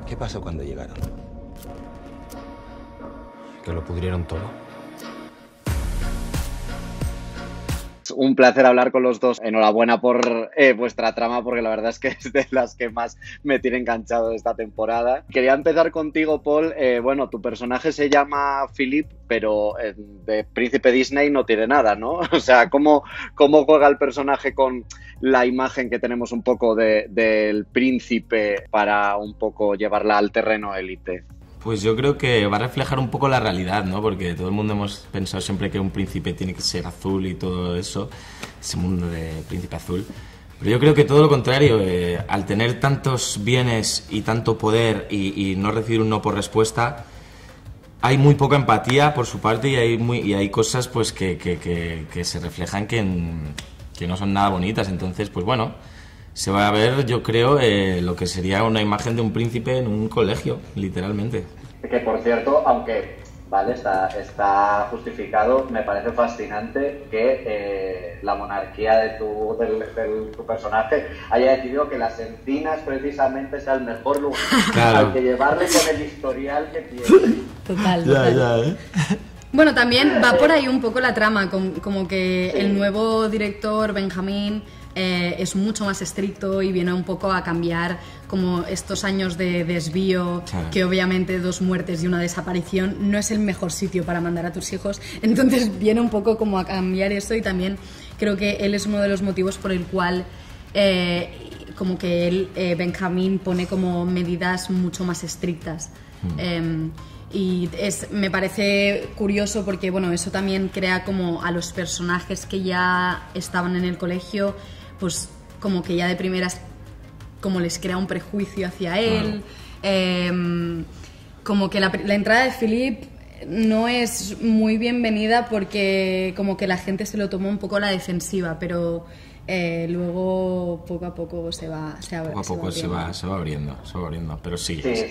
¿Qué pasó cuando llegaron? Que lo pudrieron todo. Un placer hablar con los dos. Enhorabuena por vuestra trama, porque la verdad es que es de las que más me tiene enganchado esta temporada. Quería empezar contigo, Paul. Bueno, tu personaje se llama Philip, pero de Príncipe Disney no tiene nada, ¿no? O sea, ¿cómo juega el personaje con la imagen que tenemos un poco del príncipe para un poco llevarla al terreno élite? Pues yo creo que va a reflejar un poco la realidad, ¿no? Porque todo el mundo hemos pensado siempre que un príncipe tiene que ser azul y todo eso, ese mundo de príncipe azul. Pero yo creo que todo lo contrario, al tener tantos bienes y tanto poder y no recibir un no por respuesta, hay muy poca empatía por su parte y hay cosas pues que se reflejan que no son nada bonitas. Entonces, pues bueno, se va a ver, yo creo, lo que sería una imagen de un príncipe en un colegio, literalmente. Que, por cierto, aunque vale, está justificado, me parece fascinante que la monarquía de tu personaje haya decidido que las encinas precisamente sea el mejor lugar al que llevarle con el historial que tiene. Total. Ya. Bueno, también va por ahí un poco la trama, como que el nuevo director, Benjamín, es mucho más estricto y viene un poco a cambiar como estos años de desvío, que obviamente 2 muertes y una desaparición no es el mejor sitio para mandar a tus hijos, entonces viene un poco como a cambiar eso, y también creo que él es uno de los motivos por el cual como que él, Benjamín, pone como medidas mucho más estrictas. Y me parece curioso porque, bueno, eso también crea como a los personajes que ya estaban en el colegio, pues como que ya de primeras como les crea un prejuicio hacia él. Como que la entrada de Philip no es muy bienvenida porque como que la gente se lo tomó un poco a la defensiva, pero luego poco a poco se va abriendo, pero sí. Sí,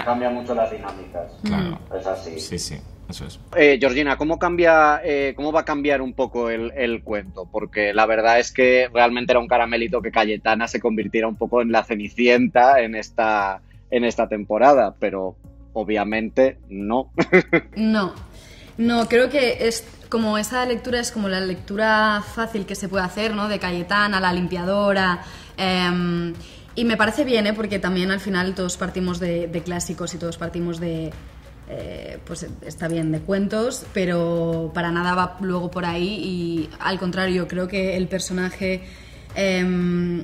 cambia mucho las dinámicas. Claro. Es así. Sí, eso es. Georgina, ¿cómo va a cambiar un poco el cuento? Porque la verdad es que realmente era un caramelito que Cayetana se convirtiera un poco en la Cenicienta en esta temporada, pero obviamente no. No, creo que es como esa lectura es como la lectura fácil que se puede hacer, ¿no? De Cayetana, la limpiadora. Y me parece bien, porque también al final todos partimos de clásicos y todos partimos de... pues está bien, de cuentos, pero para nada va luego por ahí, y al contrario, creo que el personaje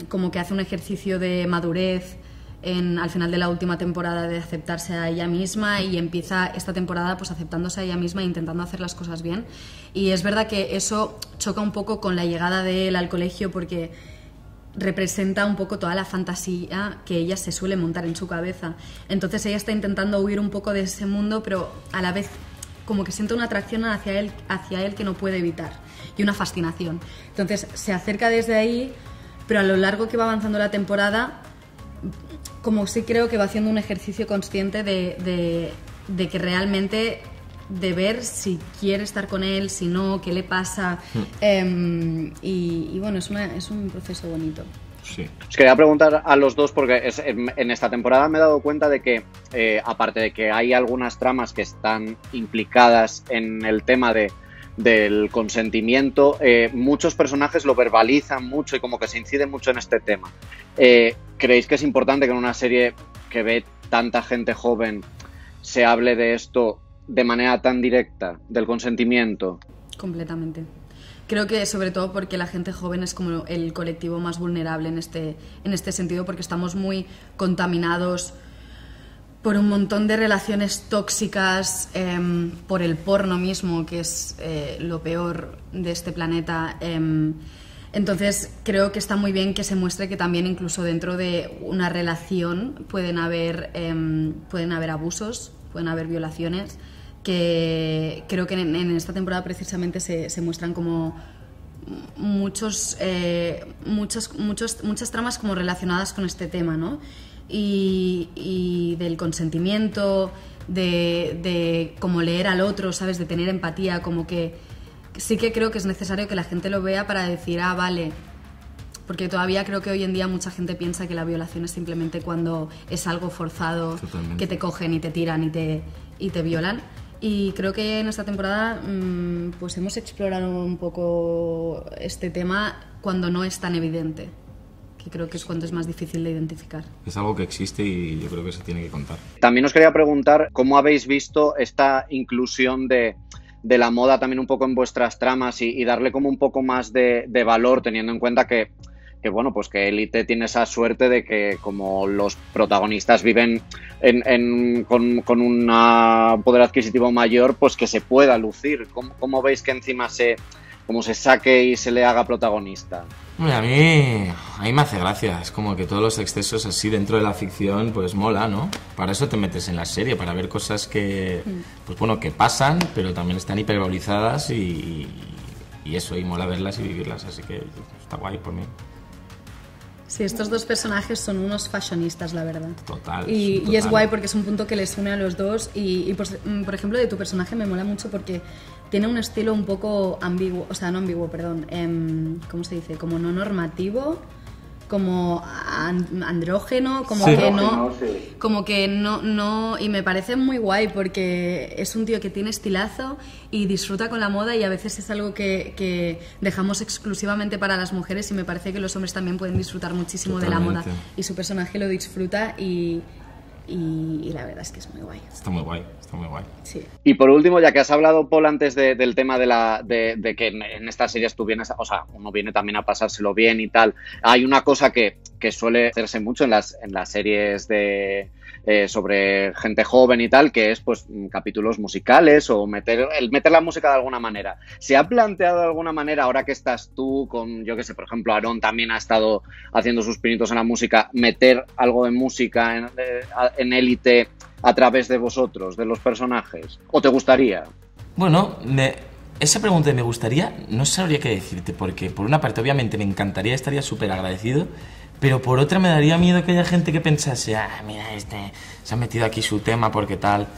como que hace un ejercicio de madurez al final de la última temporada, de aceptarse a ella misma, y empieza esta temporada pues aceptándose a ella misma e intentando hacer las cosas bien. Y es verdad que eso choca un poco con la llegada de él al colegio, porque representa un poco toda la fantasía que ella se suele montar en su cabeza. Entonces ella está intentando huir un poco de ese mundo, pero a la vez como que siente una atracción hacia él que no puede evitar, y una fascinación. Entonces se acerca desde ahí, pero a lo largo que va avanzando la temporada, como sí creo que va haciendo un ejercicio consciente de que realmente, de ver si quiere estar con él, si no, qué le pasa. Y bueno, es un proceso bonito. Sí. Os quería preguntar a los dos, porque en esta temporada me he dado cuenta de que, aparte de que hay algunas tramas que están implicadas en el tema del consentimiento, muchos personajes lo verbalizan mucho y como que se incide mucho en este tema. ¿Creéis que es importante que en una serie que ve tanta gente joven se hable de esto de manera tan directa, del consentimiento? Completamente. Creo que sobre todo porque la gente joven es como el colectivo más vulnerable en este sentido, porque estamos muy contaminados por un montón de relaciones tóxicas, por el porno mismo, que es lo peor de este planeta. Entonces creo que está muy bien que se muestre que también incluso dentro de una relación pueden haber abusos, pueden haber violaciones, que creo que en esta temporada precisamente se muestran como muchas tramas como relacionadas con este tema, ¿no? Y del consentimiento, de como leer al otro, ¿sabes? De tener empatía, como que sí que creo que es necesario que la gente lo vea para decir, ah, vale. Porque todavía creo que hoy en día mucha gente piensa que la violación es simplemente cuando es algo forzado, Totalmente. que te cogen y te tiran y te violan. Y creo que en esta temporada pues hemos explorado un poco este tema cuando no es tan evidente, que creo que es cuando es más difícil de identificar. Es algo que existe y yo creo que se tiene que contar. También os quería preguntar cómo habéis visto esta inclusión de la moda también un poco en vuestras tramas y darle como un poco más de valor, teniendo en cuenta que bueno, pues que Élite tiene esa suerte de que como los protagonistas viven con un poder adquisitivo mayor, pues que se pueda lucir. ¿Cómo veis que encima se saque y se le haga protagonista? Hombre, a mí me hace gracia, es como que todos los excesos así dentro de la ficción pues mola, ¿no? Para eso te metes en la serie, para ver cosas que, pues bueno, que pasan, pero también están hiperbolizadas y eso, y mola verlas y vivirlas, así que está guay por mí. Sí, estos dos personajes son unos fashionistas, la verdad. Total. Y es guay porque es un punto que les une a los dos. Y pues, por ejemplo, de tu personaje me mola mucho porque tiene un estilo un poco ambiguo, o sea, no ambiguo, perdón, ¿cómo se dice? Como no normativo, como andrógeno, como sí, que no, no, sí. como que no, y me parece muy guay porque es un tío que tiene estilazo y disfruta con la moda, y a veces es algo que dejamos exclusivamente para las mujeres, y me parece que los hombres también pueden disfrutar muchísimo Totalmente. de la moda, y su personaje lo disfruta y la verdad es que es muy guay. Está muy guay, está muy guay. Sí. Y por último, ya que has hablado, Paul, antes del tema de que en estas series tú vienes, o sea, uno viene también a pasárselo bien y tal, hay una cosa que suele hacerse mucho en las series sobre gente joven y tal, que es pues capítulos musicales o meter la música de alguna manera. ¿Se ha planteado de alguna manera, ahora que estás tú con, yo que sé, por ejemplo, Aarón también ha estado haciendo sus pinitos en la música, meter algo de música en Élite a través de vosotros, de los personajes? ¿O te gustaría? Bueno, esa pregunta de me gustaría, no sabría qué decirte, porque por una parte obviamente me encantaría, estaría súper agradecido, pero por otra me daría miedo que haya gente que pensase, mira, se ha metido aquí su tema porque tal.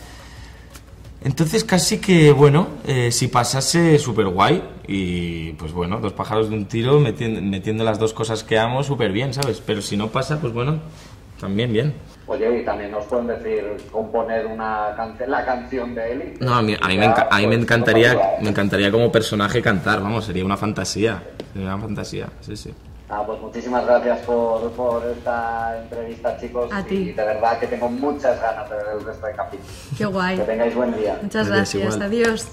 Entonces casi que, bueno, si pasase, súper guay, y pues bueno, dos pájaros de un tiro, metiendo las dos cosas que amo súper bien, ¿sabes? Pero si no pasa, pues bueno, también bien. Oye, y también nos pueden decir componer la canción de Élite. No, a mí me encantaría como personaje cantar, vamos, sería una fantasía, sí, sí. Pues muchísimas gracias por esta entrevista, chicos. A ti. Y de verdad que tengo muchas ganas de ver el resto de capítulos. Qué guay. Que tengáis buen día. Muchas Adiós, gracias. igual. Adiós.